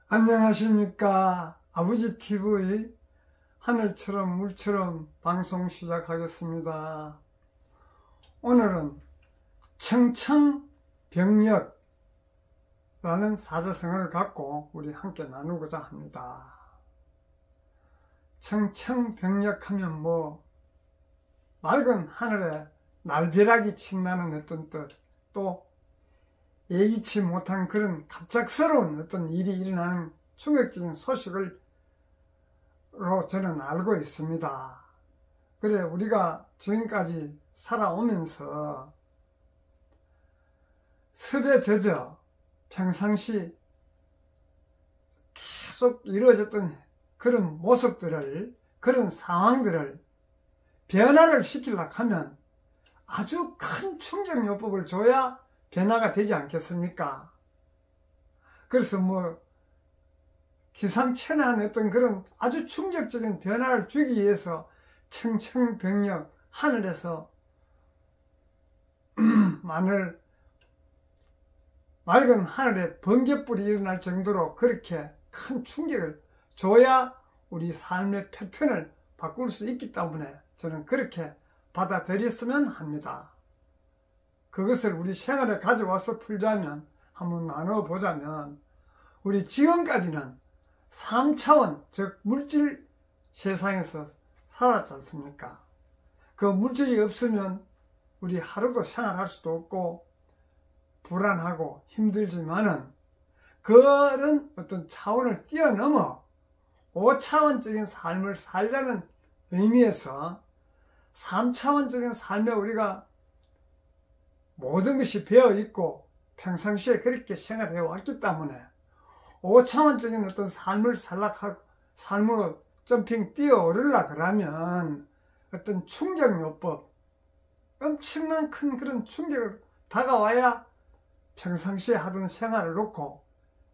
안녕하십니까. 아버지 TV 하늘처럼 물처럼 방송 시작하겠습니다. 오늘은 청천벽력라는 사자성어를 갖고 우리 함께 나누고자 합니다. 청천벽력하면 맑은 하늘에 날벼락이 친다는 어떤 뜻, 또 예기치 못한 그런 갑작스러운 어떤 일이 일어나는 충격적인 소식을 저는 알고 있습니다. 그래, 우리가 지금까지 살아오면서 습에 젖어 평상시 계속 이루어졌던 그런 모습들을, 그런 상황들을 변화를 시키려고 하면 아주 큰 충격요법을 줘야 변화가 되지 않겠습니까? 그래서 기상천외한 어떤 그런 아주 충격적인 변화를 주기 위해서 청천벽력, 하늘에서 맑은 하늘에 번개불이 일어날 정도로 그렇게 큰 충격을 줘야 우리 삶의 패턴을 바꿀 수 있기 때문에 저는 그렇게 받아들였으면 합니다. 그것을 우리 생활에 가져와서 풀자면, 한번 나눠보자면, 우리 지금까지는 3차원, 즉 물질 세상에서 살았지 않습니까? 그 물질이 없으면 우리 하루도 생활할 수도 없고 불안하고 힘들지만은, 그런 어떤 차원을 뛰어넘어 5차원적인 삶을 살자는 의미에서 3차원적인 삶에 우리가 모든 것이 배어있고 평상시에 그렇게 생활해 왔기 때문에 5차원적인 어떤 삶을 삶으로 점핑 뛰어오르려 그러면 어떤 충격요법, 엄청난 큰 그런 충격을 다가와야 평상시에 하던 생활을 놓고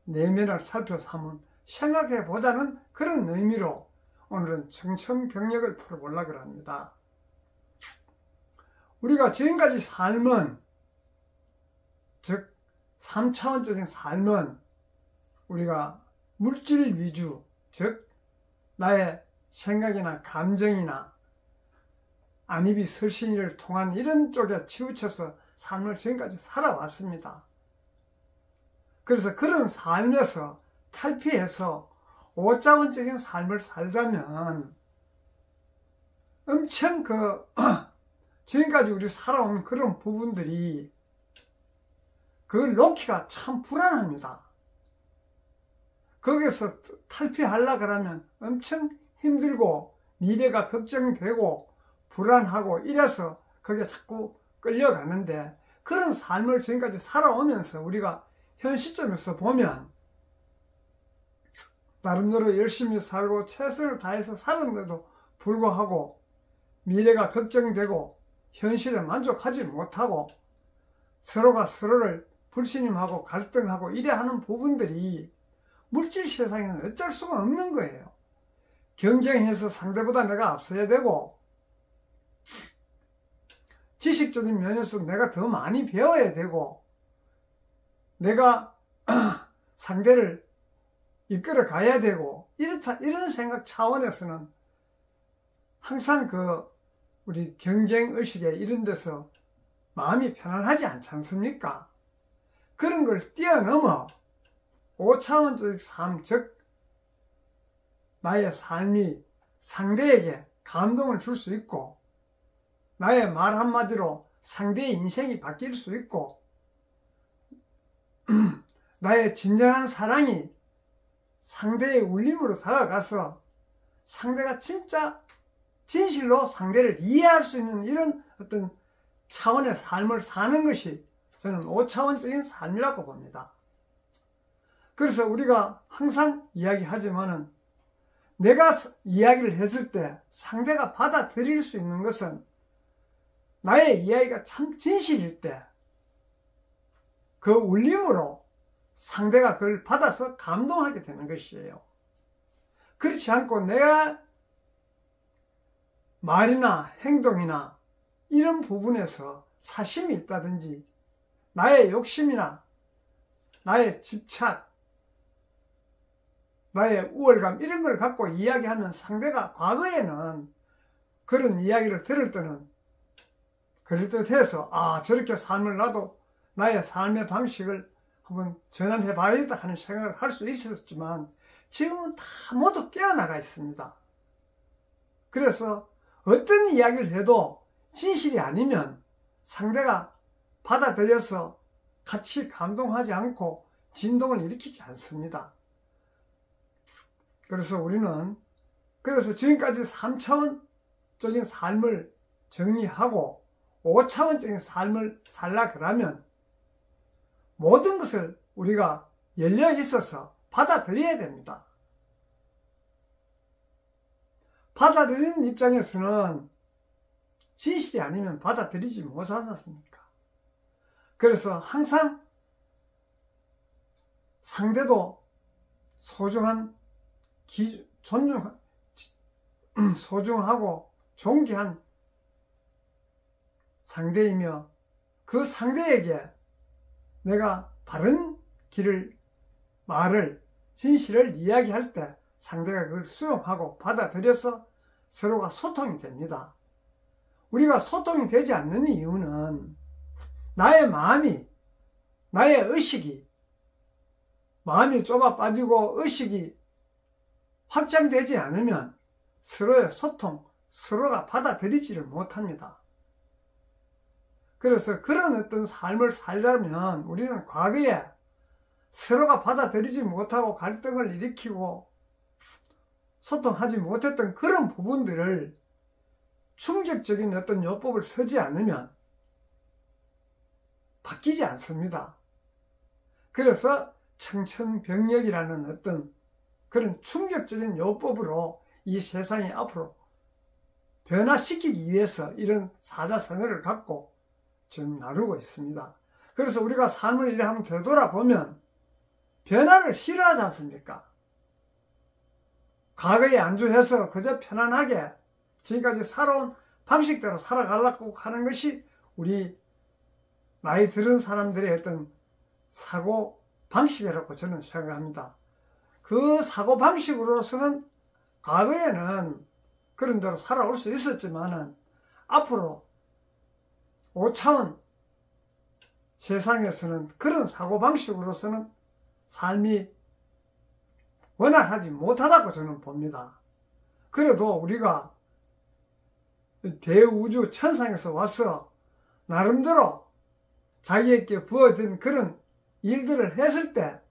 내면을 살펴서 한번 생각해 보자는 그런 의미로 오늘은 청천벽력을 풀어보려고 합니다. 우리가 지금까지 삶은, 즉 3차원적인 삶은 우리가 물질 위주, 즉 나의 생각이나 감정이나 안입이 설신이를 통한 이런 쪽에 치우쳐서 삶을 지금까지 살아왔습니다. 그래서 그런 삶에서 탈피해서 5차원적인 삶을 살자면 엄청 지금까지 우리 살아온 그런 부분들이 그걸 놓기가 참 불안합니다. 거기서 탈피하려고 그러면 엄청 힘들고 미래가 걱정되고 불안하고 이래서 거기에 자꾸 끌려가는데, 그런 삶을 지금까지 살아오면서 우리가 현 시점에서 보면 나름대로 열심히 살고 최선을 다해서 살았는데도 불구하고 미래가 걱정되고 현실에 만족하지 못하고 서로가 서로를 불신임하고 갈등하고 이래 하는 부분들이 물질 세상에는 어쩔 수가 없는 거예요. 경쟁해서 상대보다 내가 앞서야 되고, 지식적인 면에서 내가 더 많이 배워야 되고, 내가 상대를 이끌어 가야 되고, 이런 생각 차원에서는 항상 우리 경쟁의식에 이런 데서 마음이 편안하지 않지 않습니까? 그런 걸 뛰어넘어 5차원적 삶, 즉 나의 삶이 상대에게 감동을 줄 수 있고, 나의 말 한마디로 상대의 인생이 바뀔 수 있고, 나의 진정한 사랑이 상대의 울림으로 다가가서 상대가 진짜 진실로 상대를 이해할 수 있는 이런 어떤 차원의 삶을 사는 것이 저는 5차원적인 삶이라고 봅니다. 그래서 우리가 항상 이야기하지만은, 내가 이야기를 했을 때 상대가 받아들일 수 있는 것은 나의 이야기가 참 진실일 때 그 울림으로 상대가 그걸 받아서 감동하게 되는 것이에요. 그렇지 않고 내가 말이나 행동이나 이런 부분에서 사심이 있다든지 나의 욕심이나 나의 집착, 나의 우월감 이런 걸 갖고 이야기하면 상대가 과거에는 그런 이야기를 들을 때는 그럴듯해서 저렇게 삶을 나도 나의 삶의 방식을 한번 전환해 봐야겠다 하는 생각을 할 수 있었지만 지금은 다 모두 깨어나가 있습니다. 그래서 어떤 이야기를 해도 진실이 아니면 상대가 받아들여서 같이 감동하지 않고 진동을 일으키지 않습니다. 그래서 우리는 지금까지 3차원적인 삶을 정리하고 5차원적인 삶을 살라 그러면 모든 것을 우리가 열려 있어서 받아들여야 됩니다. 받아들이는 입장에서는 진실이 아니면 받아들이지 못하지 않습니까? 그래서 항상 상대도 소중하고 존귀한 상대이며 그 상대에게 내가 바른 말을, 진실을 이야기할 때 상대가 그걸 수용하고 받아들여서 서로가 소통이 됩니다. 우리가 소통이 되지 않는 이유는 나의 마음이, 나의 의식이, 마음이 좁아 빠지고 의식이 확장되지 않으면 서로의 소통, 서로가 받아들이지를 못합니다. 그래서 그런 어떤 삶을 살려면 우리는 과거에 서로가 받아들이지 못하고 갈등을 일으키고 소통하지 못했던 그런 부분들을 충격적인 어떤 요법을 쓰지 않으면 바뀌지 않습니다. 그래서 청천벽력이라는 어떤 그런 충격적인 요법으로 이 세상이 앞으로 변화시키기 위해서 이런 사자성어를 갖고 지금 나누고 있습니다. 그래서 우리가 삶을 이래 한번 되돌아보면 변화를 싫어하지 않습니까? 과거에 안주해서 그저 편안하게 지금까지 살아온 방식대로 살아가려고 하는 것이 우리 나이 들은 사람들의 어떤 사고 방식이라고 저는 생각합니다. 그 사고 방식으로서는 과거에는 그런 대로 살아올 수 있었지만은 앞으로 5차원 세상에서는 그런 사고 방식으로서는 삶이 원활하지 못하다고 저는 봅니다. 그래도 우리가 대우주 천상에서 와서 나름대로 자기에게 부어진 그런 일들을 했을 때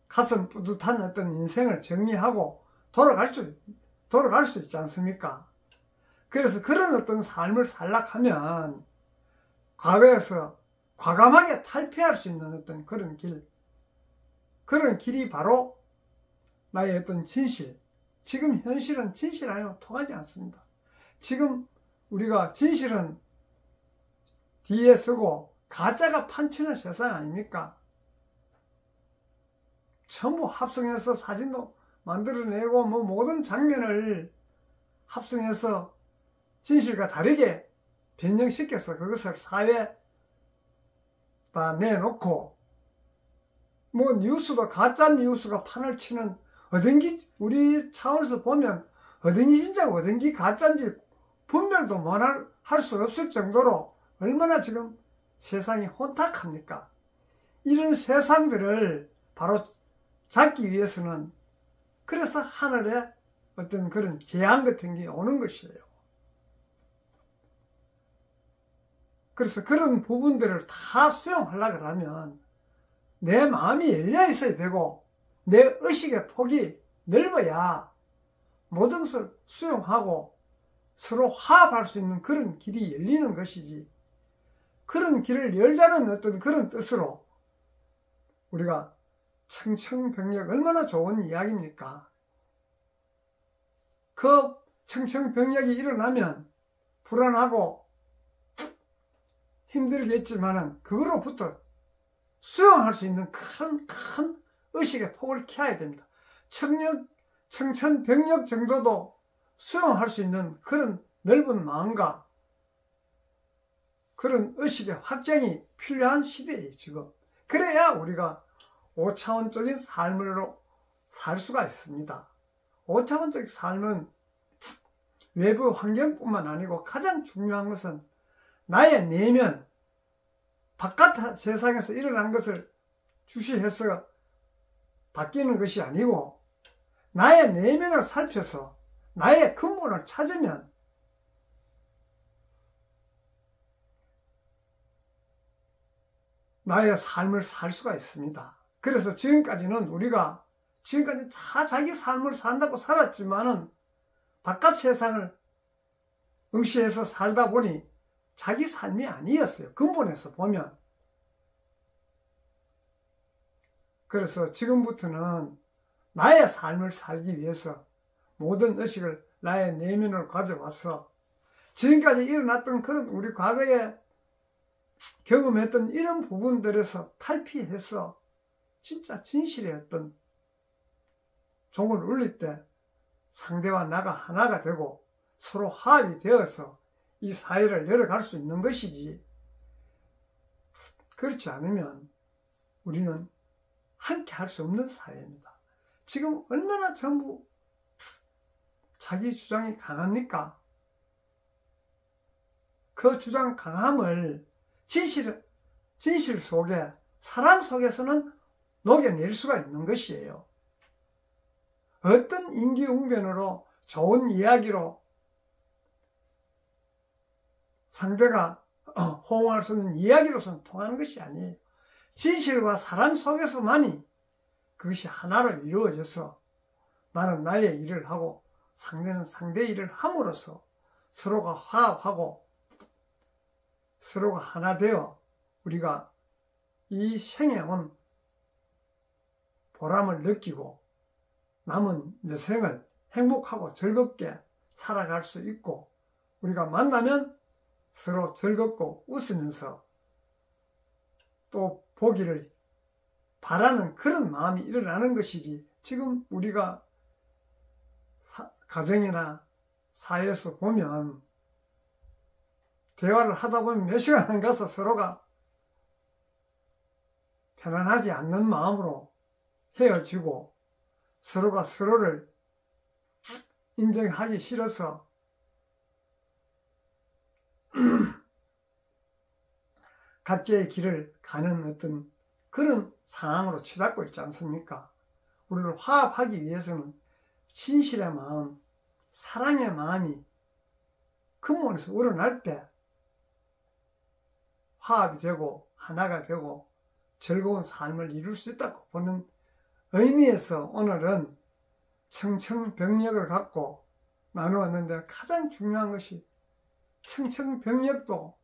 가슴 뿌듯한 어떤 인생을 정리하고 돌아갈 수 있지 않습니까? 그래서 그런 어떤 삶을 살락하면 과거에서 과감하게 탈피할 수 있는 어떤 그런 길이 바로 나의 어떤 진실. 지금 현실은 진실 아니면 통하지 않습니다. 지금 우리가 진실은 뒤에 서고 가짜가 판치는 세상 아닙니까? 전부 합성해서 사진도 만들어내고 모든 장면을 합성해서 진실과 다르게 변형시켜서 그것을 사회에다 내놓고 뉴스도 가짜 뉴스가 판을 치는 어딘지 우리 차원에서 보면 어딘지 진짜고 어딘지 가짜인지 분별도 할 수 없을 정도로 얼마나 지금 세상이 혼탁합니까? 이런 세상들을 바로 잡기 위해서는 그래서 하늘에 어떤 그런 재앙 같은 게 오는 것이에요. 그래서 그런 부분들을 다 수용하려고 하면 내 마음이 열려 있어야 되고 내 의식의 폭이 넓어야 모든 것을 수용하고 서로 화합할 수 있는 그런 길이 열리는 것이지, 그런 길을 열자는 어떤 그런 뜻으로 우리가 청천벽력 얼마나 좋은 이야기입니까? 그 청천벽력이 일어나면 불안하고 힘들겠지만은 그거로부터 수용할 수 있는 큰 의식의 폭을 키워야 됩니다. 청천벽력 정도도 수용할 수 있는 그런 넓은 마음과 그런 의식의 확장이 필요한 시대예요, 지금. 그래야 우리가 5차원적인 삶으로 살 수가 있습니다. 5차원적 삶은 외부 환경뿐만 아니고 가장 중요한 것은 나의 내면, 바깥 세상에서 일어난 것을 주시해서 바뀌는 것이 아니고 나의 내면을 살펴서 나의 근본을 찾으면 나의 삶을 살 수가 있습니다. 그래서 지금까지는 우리가 지금까지 다 자기 삶을 산다고 살았지만은 바깥 세상을 응시해서 살다 보니 자기 삶이 아니었어요. 근본에서 보면. 그래서 지금부터는 나의 삶을 살기 위해서 모든 의식을 나의 내면으로 가져와서 지금까지 일어났던 그런 우리 과거에 경험했던 이런 부분들에서 탈피해서 진짜 진실의 어떤 종을 울릴 때 상대와 나가 하나가 되고 서로 화합이 되어서 이 사회를 열어갈 수 있는 것이지, 그렇지 않으면 우리는 함께 할 수 없는 사회입니다. 지금 얼마나 전부 자기 주장이 강합니까? 그 주장 강함을 진실 속에, 사람 속에서는 녹여낼 수가 있는 것이에요. 어떤 임기응변으로 좋은 이야기로 상대가 호응할 수 있는 이야기로서는 통하는 것이 아니에요. 진실과 사람 속에서만이 그것이 하나로 이루어져서 나는 나의 일을 하고 상대는 상대의 일을 함으로써 서로가 화합하고 서로가 하나 되어 우리가 이 생에 온 보람을 느끼고 남은 여생을 행복하고 즐겁게 살아갈 수 있고, 우리가 만나면 서로 즐겁고 웃으면서 또 보기를 바라는 그런 마음이 일어나는 것이지, 지금 우리가 가정이나 사회에서 보면 대화를 하다 보면 몇 시간 가서 서로가 편안하지 않는 마음으로 헤어지고 서로가 서로를 인정하기 싫어서 각자의 길을 가는 어떤 그런 상황으로 치닫고 있지 않습니까? 우리를 화합하기 위해서는 진실의 마음, 사랑의 마음이 근본에서 우러날 때 화합이 되고 하나가 되고 즐거운 삶을 이룰 수 있다고 보는 의미에서 오늘은 청천벽력을 갖고 나누었는데, 가장 중요한 것이 청천벽력도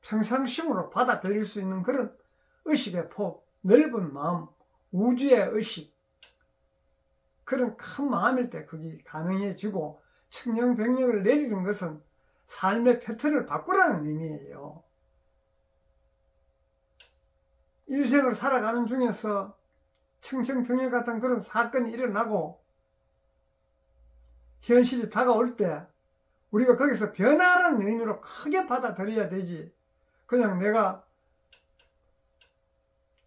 평상심으로 받아들일 수 있는 그런 의식의 폭, 넓은 마음, 우주의 의식, 그런 큰 마음일 때 그게 가능해지고, 청천벽력을 내리는 것은 삶의 패턴을 바꾸라는 의미예요. 일생을 살아가는 중에서 청천벽력 같은 그런 사건이 일어나고 현실이 다가올 때 우리가 거기서 변화라는 의미로 크게 받아들여야 되지, 그냥 내가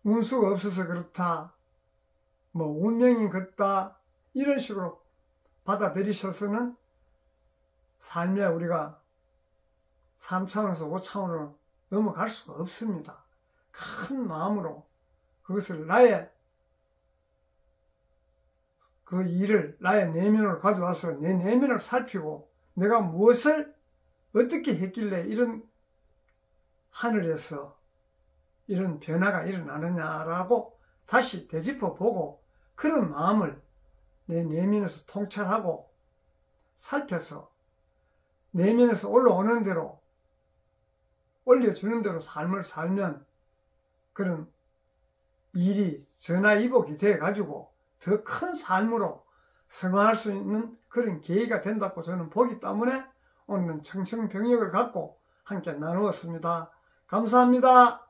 운수가 없어서 그렇다, 뭐 운명이 그렇다, 이런 식으로 받아들이셔서는 삶에 우리가 3차원에서 5차원으로 넘어갈 수가 없습니다. 큰 마음으로 그것을 나의 그 일을 나의 내면으로 가져와서 내 내면을 살피고 내가 무엇을 어떻게 했길래 이런 하늘에서 이런 변화가 일어나느냐라고 다시 되짚어 보고, 그런 마음을 내 내면에서 통찰하고 살펴서 내면에서 올라오는 대로, 올려주는 대로 삶을 살면 그런 일이 전화위복이 돼가지고 더 큰 삶으로 성화할 수 있는 그런 계기가 된다고 저는 보기 때문에 오늘은 청천벽력을 갖고 함께 나누었습니다. 감사합니다.